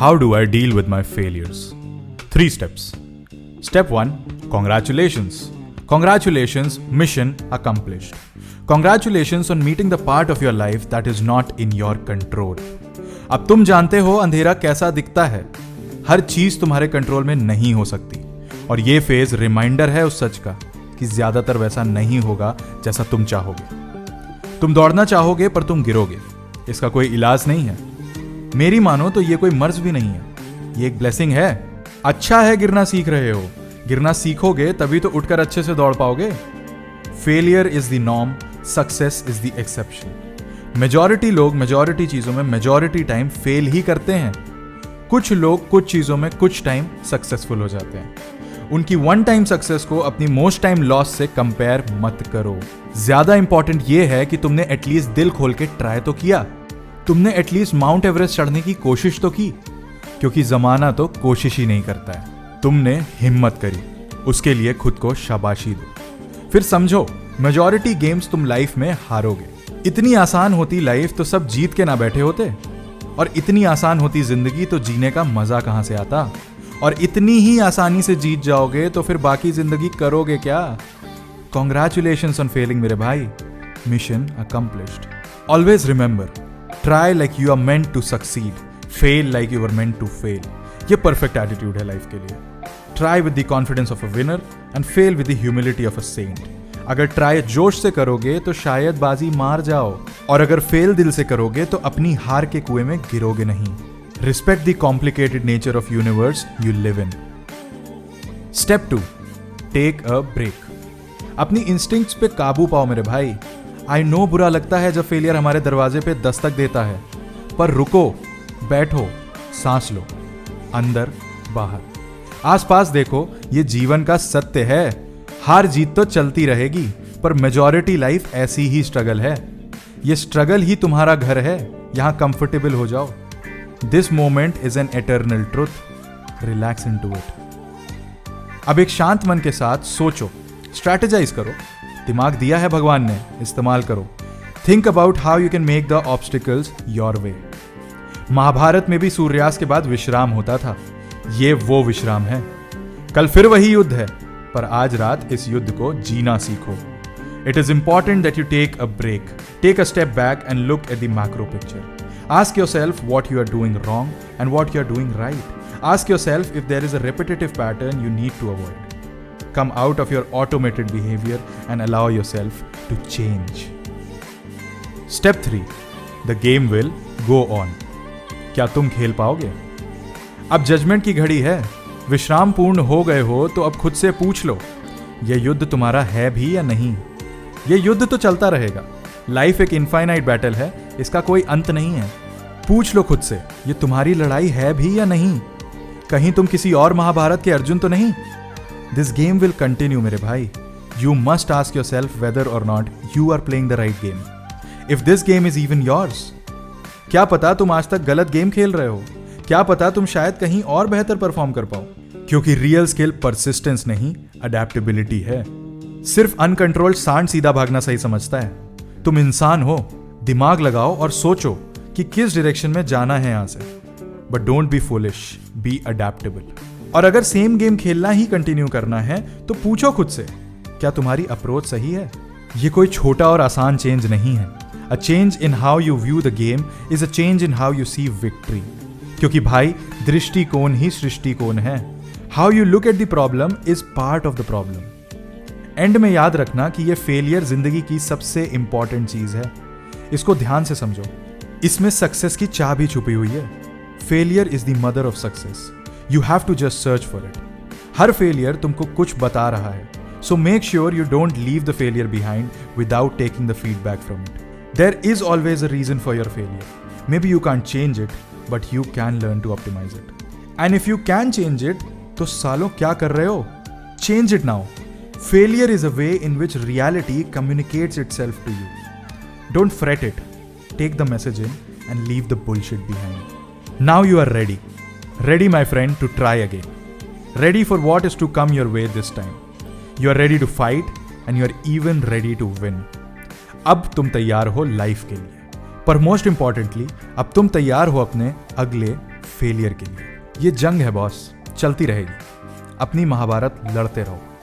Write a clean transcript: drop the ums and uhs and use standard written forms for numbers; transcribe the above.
How do I deal with my failures? 3 steps. Step 1. Congratulations. Congratulations, mission accomplished. Congratulations on meeting the part of your life that is not in your control. अब तुम जानते हो अंधेरा कैसा दिखता है. हर चीज तुम्हारे कंट्रोल में नहीं हो सकती. और ये फेज रिमाइंडर है उस सच का कि ज्यादातर वैसा नहीं होगा जैसा तुम चाहोगे. तुम दौड़ना चाहोगे पर तुम गिरोगे. इसका कोई इलाज नहीं है. मेरी मानो तो ये कोई मर्ज भी नहीं है. ये एक ब्लेसिंग है. अच्छा है गिरना सीख रहे हो. गिरना सीखोगे तभी तो उठकर अच्छे से दौड़ पाओगे. Failure is the norm, success is the exception. Majority लोग मेजॉरिटी चीजों में मेजॉरिटी टाइम फेल ही करते हैं. कुछ लोग कुछ चीजों में कुछ टाइम सक्सेसफुल हो जाते हैं. उनकी वन टाइम सक्सेस को अपनी मोस्ट टाइम लॉस से कंपेयर मत करो. ज्यादा इंपॉर्टेंट ये है कि तुमने एटलीस्ट दिल खोल के ट्राई तो किया. तुमने एटलीस्ट माउंट एवरेस्ट चढ़ने की कोशिश तो की. क्योंकि जमाना तो कोशिश ही नहीं करता है. तुमने हिम्मत करी, उसके लिए खुद को शाबाशी दो. फिर समझो, मेजॉरिटी गेम्स तुम लाइफ में हारोगे. इतनी आसान होती लाइफ तो सब जीत के ना बैठे होते. और इतनी आसान होती जिंदगी तो जीने का मजा कहां से आता. और इतनी ही आसानी से जीत जाओगे तो फिर बाकी जिंदगी करोगे क्या. कॉन्ग्रेचुलेशंस ऑन फेलिंग मेरे भाई. Mission accomplished. Always remember, try like you are meant to succeed, fail like you are meant to fail. ये परफेक्ट एटीट्यूड है लाइफ के लिए. Try with the confidence of a winner and fail with the humility of a saint. अगर try जोश से करोगे तो शायद बाजी मार जाओ. और अगर फेल दिल से करोगे तो अपनी हार के कुएं में गिरोगे नहीं. Respect the complicated nature of universe you live in. Step 2. Take a break. अपनी इंस्टिंक्ट्स पे काबू पाओ मेरे भाई. आई नो बुरा लगता है जब फेलियर हमारे दरवाजे पे दस्तक देता है. पर रुको, बैठो, सांस लो. अंदर बाहर, आसपास देखो. ये जीवन का सत्य है. हार जीत तो चलती रहेगी, पर मेजॉरिटी लाइफ ऐसी ही स्ट्रगल है. ये स्ट्रगल ही तुम्हारा घर है. यहां कंफर्टेबल हो जाओ. This moment is an eternal truth. Relax into it. अब एक शांत मन के साथ सोचो, स्ट्रैटेजाइज करो. दिमाग दिया है भगवान ने, इस्तेमाल करो. Think about how you can make the obstacles your way. Mahabharata में भी सूर्यास्त के बाद विश्राम होता था. ये वो विश्राम है. कल फिर वही युद्ध है, पर आज रात इस युद्ध को जीना सीखो. It is important that you take a break, take a step back and look at the macro picture. Ask yourself what you are doing wrong and what you are doing right. Ask yourself if there is a repetitive pattern you need to avoid. Come out of your automated behavior and allow yourself to change. Step 3. The game will go on. क्या तुम खेल पाओगे? अब judgement की घड़ी है. विश्राम पूर्ण हो गए हो तो अब खुद से पूछ लो, यह युद्ध तुम्हारा है भी या नहीं. यह युद्ध तो चलता रहेगा. लाइफ एक इनफाइनाइट बैटल है, इसका कोई अंत नहीं है. पूछ लो खुद से, यह तुम्हारी लड़ाई है भी या नहीं. कहीं तुम किसी और महाभारत के अर्जुन तो नहीं. दिस गेम विल कंटिन्यू मेरे भाई. You must ask yourself whether or not you are playing the right game. If this game is even yours. क्या पता तुम आज तक गलत गेम खेल रहे हो. क्या पता तुम शायद कहीं और बेहतर परफॉर्म कर पाओ. क्योंकि रियल स्किल परसिस्टेंस नहीं, अडेप्टेबिलिटी है. सिर्फ अनकंट्रोल्ड सांड सीधा भागना सही समझता है. तुम इंसान हो, दिमाग लगाओ और सोचो कि किस डायरेक्शन में जाना है यहां से. But don't be foolish, be adaptable. और अगर सेम गेम खेलना ही कंटिन्यू करना है तो पूछो खुद से, क्या तुम्हारी अप्रोच सही है. ये कोई छोटा और आसान चेंज नहीं है. A change in how you view the game is a change in how you see victory. क्योंकि भाई, दृष्टिकोण ही सृष्टिकोण है. How you look at the problem is part of the problem. And में याद रखना कि ये फेलियर जिंदगी की सबसे इंपॉर्टेंट चीज है. इसको ध्यान से समझो. इसमें सक्सेस की चाबी छुपी हुई है. Failure is the mother of success. You have to just search for it. हर फेलियर तुमको कुछ बता रहा है. So make sure you don't leave the failure behind without taking the feedback from it. There is always a reason for your failure. Maybe you can't change it, but you can learn to optimize it. And if you can change it, तो सालों क्या कर रहे हो? Change it now. Failure is a way in which reality communicates itself to you. Don't fret it. Take the message in and leave the bullshit behind. Now you are ready. Ready, my friend, to try again. Ready for what is to come your way this time. You are ready to fight and you are even ready to win. अब तुम तैयार हो life के लिए. पर most importantly, अब तुम तैयार हो अपने अगले फेलियर के लिए। ये जंग है बॉस, चलती रहेगी। अपनी महाभारत लड़ते रहो।